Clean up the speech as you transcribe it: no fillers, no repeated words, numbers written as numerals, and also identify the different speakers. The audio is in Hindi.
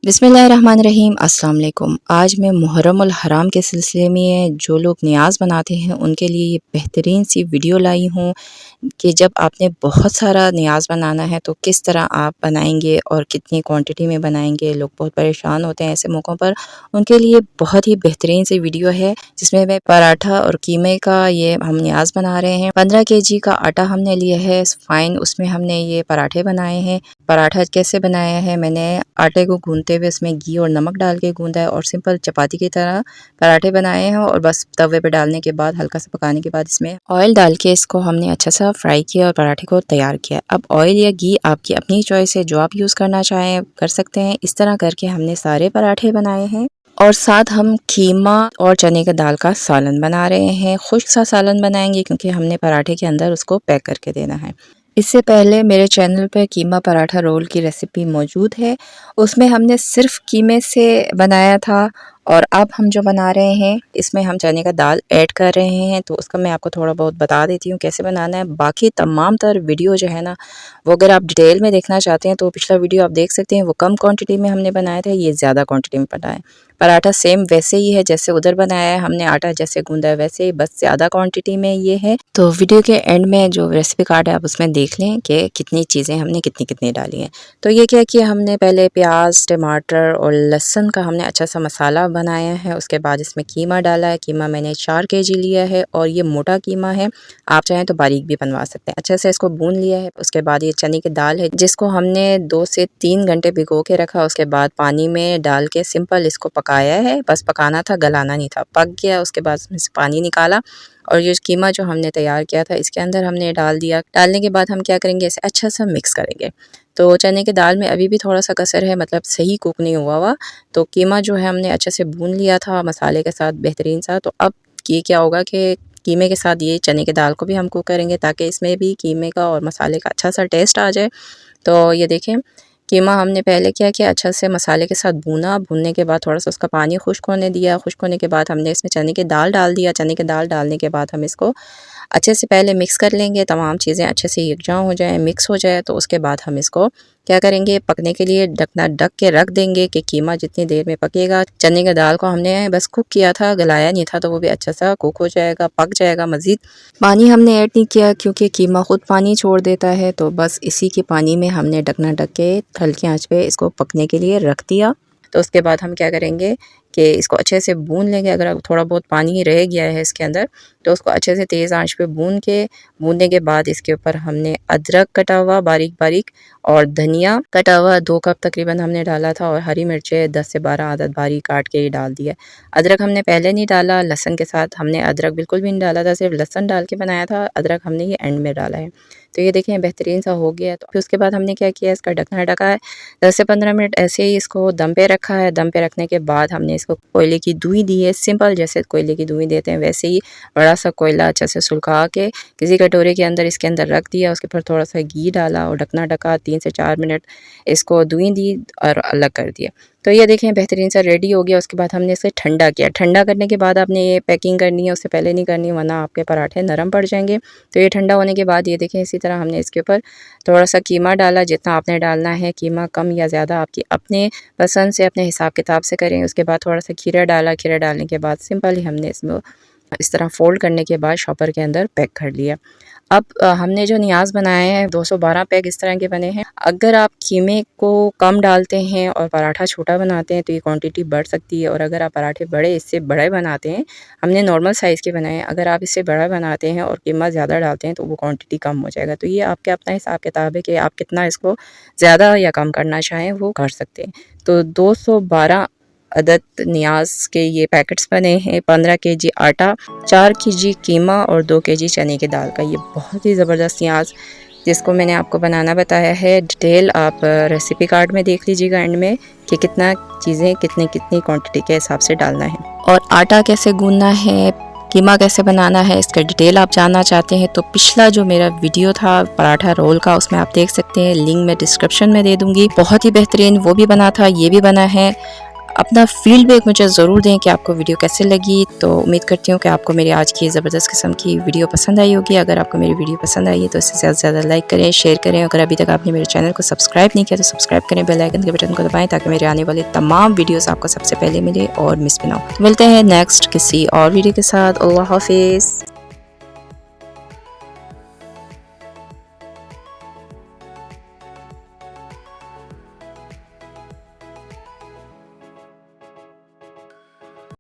Speaker 1: बिस्मिल्लाहिर्रहमानिर्रहीम अस्सलाम वालेकुम। आज मैं मुहर्रमुल हराम के सिलसिले में जो लोग नियाज़ बनाते हैं उनके लिए ये बेहतरीन सी वीडियो लाई हूँ कि जब आपने बहुत सारा नियाज़ बनाना है तो किस तरह आप बनाएंगे और कितनी क्वांटिटी में बनाएंगे। लोग बहुत परेशान होते हैं ऐसे मौक़ों पर, उनके लिए बहुत ही बेहतरीन सी वीडियो है जिसमें मैं पराठा और कीमे का ये हम नियाज़ बना रहे हैं। 15 केजी का आटा हमने लिया है फ़ाइन, उसमें हमने ये पराठे बनाए हैं। पराठा कैसे बनाया है, मैंने आटे को गूंदते हुए उसमें घी और नमक डाल के गूंदा है और सिंपल चपाती की तरह पराठे बनाए हैं और बस तवे पे डालने के बाद हल्का सा पकाने के बाद इसमें ऑयल डाल के इसको हमने अच्छा सा फ्राई किया और पराठे को तैयार किया। अब ऑयल या घी आपकी अपनी चॉइस है, जो आप यूज़ करना चाहें कर सकते हैं। इस तरह करके हमने सारे पराठे बनाए हैं और साथ हम कीमा और चने के दाल का सालन बना रहे हैं। खुश्क सा सालन बनाएंगे क्योंकि हमने पराठे के अंदर उसको पैक करके देना है। इससे पहले मेरे चैनल पे कीमा पराठा रोल की रेसिपी मौजूद है, उसमें हमने सिर्फ कीमे से बनाया था और अब हम जो बना रहे हैं इसमें हम चने का दाल ऐड कर रहे हैं, तो उसका मैं आपको थोड़ा बहुत बता देती हूँ कैसे बनाना है। बाकी तमाम तर वीडियो जो है ना, वो अगर आप डिटेल में देखना चाहते हैं तो पिछला वीडियो आप देख सकते हैं। वो कम क्वांटिटी में हमने बनाया था, ये ज़्यादा क्वांटिटी में बनाया है। पराठा सेम वैसे ही है जैसे उधर बनाया है हमने, आटा जैसे गूंदा है वैसे ही, बस ज़्यादा क्वांटिटी में ये है। तो वीडियो के एंड में जो रेसिपी कार्ड है आप उसमें देख लें कि कितनी चीज़ें हमने कितनी कितनी डाली हैं। तो ये क्या किया हमने, पहले प्याज, टमाटर और लहसुन का हमने अच्छा सा मसाला बनाया है। उसके बाद इसमें कीमा डाला है। कीमा मैंने 4 केजी लिया है और ये मोटा कीमा है, आप चाहें तो बारीक भी बनवा सकते हैं। अच्छे से इसको भून लिया है। उसके बाद ये चने की दाल है जिसको हमने 2 से 3 घंटे भिगो के रखा। उसके बाद पानी में डाल के सिंपल इसको पकाया है, बस पकाना था, गलाना नहीं था। पक गया, उसके बाद उसमें से पानी निकाला और ये कीमा जो हमने तैयार किया था इसके अंदर हमने डाल दिया। डालने के बाद हम क्या करेंगे, इसे अच्छा सा मिक्स करेंगे। तो चने की दाल में अभी भी थोड़ा सा कसर है, मतलब सही कुक नहीं हुआ। तो कीमा जो है हमने अच्छे से भून लिया था मसाले के साथ बेहतरीन सा। तो अब ये क्या होगा कि कीमे के साथ ये चने की दाल को भी हम कुक करेंगे ताकि इसमें भी कीमे का और मसाले का अच्छा सा टेस्ट आ जाए। तो ये देखें, कीमा हमने पहले क्या किया, अच्छा से मसाले के साथ भूना। भूनने के बाद थोड़ा सा उसका पानी खुश्क होने दिया। खुश्क होने के बाद हमने इसमें चने की दाल डाल दिया। चने की दाल डालने के बाद हम इसको अच्छे से पहले मिक्स कर लेंगे, तमाम चीज़ें अच्छे से यकजां हो जाएँ, मिक्स हो जाए। तो उसके बाद हम इसको क्या करेंगे, पकने के लिए ढकना ढक के रख देंगे कि कीमा जितनी देर में पकेगा। चने की दाल को हमने बस कुक किया था, गलाया नहीं था, तो वो भी अच्छा सा कुक हो जाएगा, पक जाएगा। मज़ीद पानी हमने ऐड नहीं किया क्योंकि कीमा खुद पानी छोड़ देता है, तो बस इसी के पानी में हमने ढकना ढक के हल्की आंच पे इसको पकने के लिए रख दिया। तो उसके बाद हम क्या करेंगे कि इसको अच्छे से भून लेंगे। अगर थोड़ा बहुत पानी रह गया है इसके अंदर तो उसको अच्छे से तेज़ आंच पे भूनने के बाद इसके ऊपर हमने अदरक कटा हुआ बारीक बारीक और धनिया कटा हुआ 2 कप तकरीबन हमने डाला था और हरी मिर्चें 10 से 12 अदद बारीक काट के ही डाल दिया। अदरक हमने पहले नहीं डाला, लहसुन के साथ हमने अदरक बिल्कुल भी नहीं डाला था, सिर्फ लहसुन डाल के बनाया था। अदरक हमने ये एंड में डाला है। तो ये देखें बेहतरीन सा हो गया। तो फिर उसके बाद हमने क्या किया, इसका ढकना ढका है। 10 से 15 मिनट ऐसे ही इसको दम पे रखा है। दम पे रखने के बाद हमने इसको कोयले की दूई दी है, सिंपल जैसे कोयले की दूई देते हैं वैसे ही बड़ा सा कोयला अच्छे से सुलगा के किसी कटोरे के अंदर इसके अंदर रख दिया। उसके ऊपर थोड़ा सा घी डाला और ढकना ढका। 3 से 4 मिनट इसको दूई दी और अलग कर दिया। तो ये देखें बेहतरीन सा रेडी हो गया। उसके बाद हमने इसे ठंडा किया। ठंडा करने के बाद आपने ये पैकिंग करनी है, उससे पहले नहीं करनी वरना आपके पराठे नरम पड़ जाएंगे। तो ये ठंडा होने के बाद ये देखें इसी तरह हमने इसके ऊपर थोड़ा सा कीमा डाला। जितना आपने डालना है, कीमा कम या ज़्यादा आपकी अपने पसंद से अपने हिसाब किताब से करें। उसके बाद थोड़ा सा खीरा डाला। खीरा डालने के बाद सिंपल ही हमने इसमें इस तरह फ़ोल्ड करने के बाद शॉपर के अंदर पैक कर लिया। अब हमने जो नियाज़ बनाए हैं 212 पैक इस तरह के बने हैं। अगर आप कीमे को कम डालते हैं और पराठा छोटा बनाते हैं तो ये क्वांटिटी बढ़ सकती है, और अगर आप पराठे बड़े इससे बड़े बनाते हैं, हमने नॉर्मल साइज़ के बनाए हैं, अगर आप इससे बड़ा बनाते हैं और कीमा ज़्यादा डालते हैं तो वो क्वांटिटी कम हो जाएगा। तो ये आपके अपना हिसाब किताब है कि आप कितना इसको ज़्यादा या कम करना चाहें वो कर सकते हैं। तो 212 अदद नियाज़ के ये पैकेट्स बने हैं। 15 केजी आटा, 4 केजी कीमा और 2 केजी चने की दाल का ये बहुत ही ज़बरदस्त नियाज़ जिसको मैंने आपको बनाना बताया है। डिटेल आप रेसिपी कार्ड में देख लीजिएगा एंड में कि कितना चीज़ें कितनी कितनी क्वांटिटी के हिसाब से डालना है और आटा कैसे गूंदना है, कीमा कैसे बनाना है, इसका डिटेल आप जानना चाहते हैं तो पिछला जो मेरा वीडियो था पराठा रोल का उसमें आप देख सकते हैं। लिंक मैं डिस्क्रिप्शन में दे दूँगी। बहुत ही बेहतरीन वो भी बना था, ये भी बना है। अपना फीडबैक मुझे ज़रूर दें कि आपको वीडियो कैसे लगी। तो उम्मीद करती हूँ कि आपको मेरी आज की ज़बरदस्त किस्म की वीडियो पसंद आई होगी। अगर आपको मेरी वीडियो पसंद आई है तो इसे ज़्यादा से ज़्यादा लाइक करें, शेयर करें। अगर अभी तक आपने मेरे चैनल को सब्सक्राइब नहीं किया तो सब्सक्राइब करें, बेल आइकन के बटन को दबाएं ताकि मेरे आने वाले तमाम वीडियोज़ आपको सबसे पहले मिले और मिस भी ना हो। मिलते हैं नेक्स्ट किसी और वीडियो के साथ। अल्लाह हाफिज़।